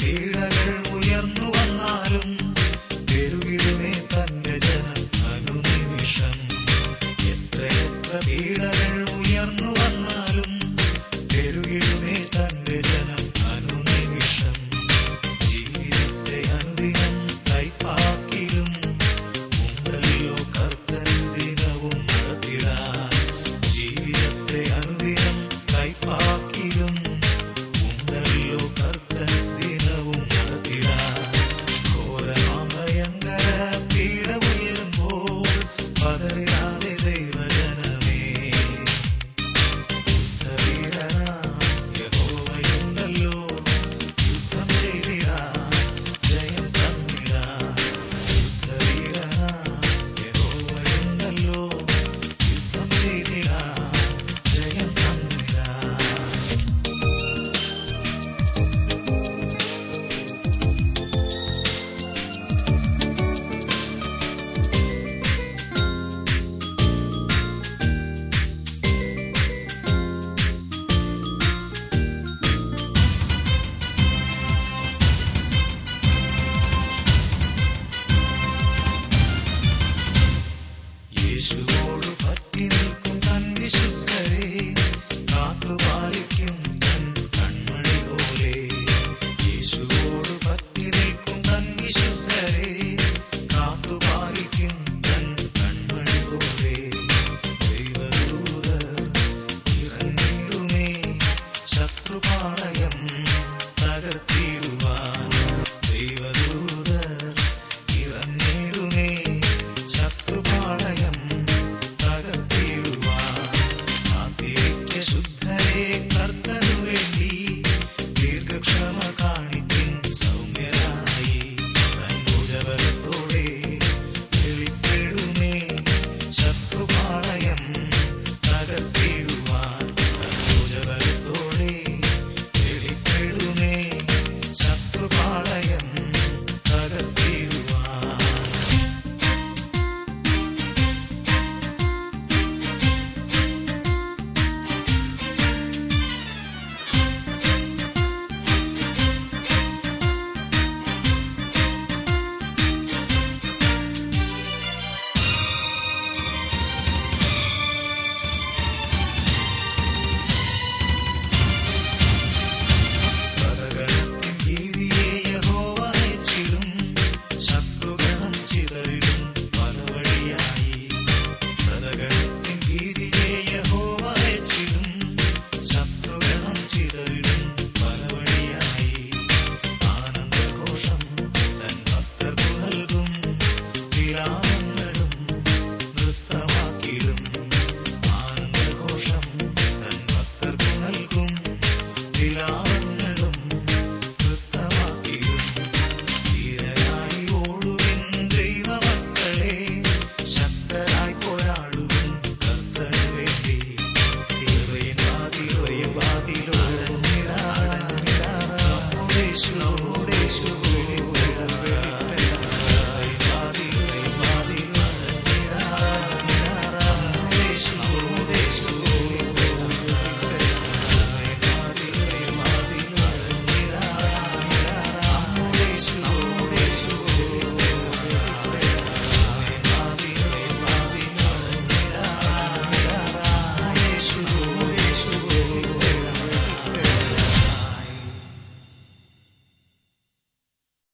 പീഡകൾ ഉയർന്നു വന്നാലും പെരുകിടുമേ തന്റെ ജനം അനുനിമിഷം. എത്രയെത്ര പീഡകൾ ഉയർന്നു വന്നാലും പെരുകിടുമേ തന്റെ ജനം അനുനിമിഷം. ജീവിതത്തെ അനുദിനം കൈപ്പാക്കിലും ഉണ്ടല്ലോ കർത്തൻ ദിനവും നടത്തിടാൻ. ജീവിതത്തെ അനുദിനം കൈപ്പാക്കിലും ഉണ്ടല്ലോ കർത്തൻ ദിനവും നടത്തിടാൻ. ഘോരമാം ഭയങ്കര പീഡ ഉയരുമ്പോൾ പതറിടാതെ ദൈവജനമേ. യുദ്ധവീരനാം യഹോവയുണ്ടല്ലോ, യുദ്ധം ചെയ്തിടാൻ ജയം തന്നിടാൻ. യുദ്ധവീരനാം യഹോവയുണ്ടല്ലോ, യുദ്ധം ചെയ്തിടാൻ ജയം തന്നിടാൻ. യേശുവോട് പറ്റി നിൽക്കും തൻ വിശുദ്ധരെ കാത്തുപാലിക്കും തൻ കൺമണി പോലെ. യേശുവോട് പറ്റി നിൽക്കും തൻ വിശുദ്ധരെ കാത്തുപാലിക്കും തൻ കൺമണി പോലെ. ദൈവദൂതർ ഇറങ്ങിടുമേ, ശത്രുപാളയം തകർത്തിടുമേ.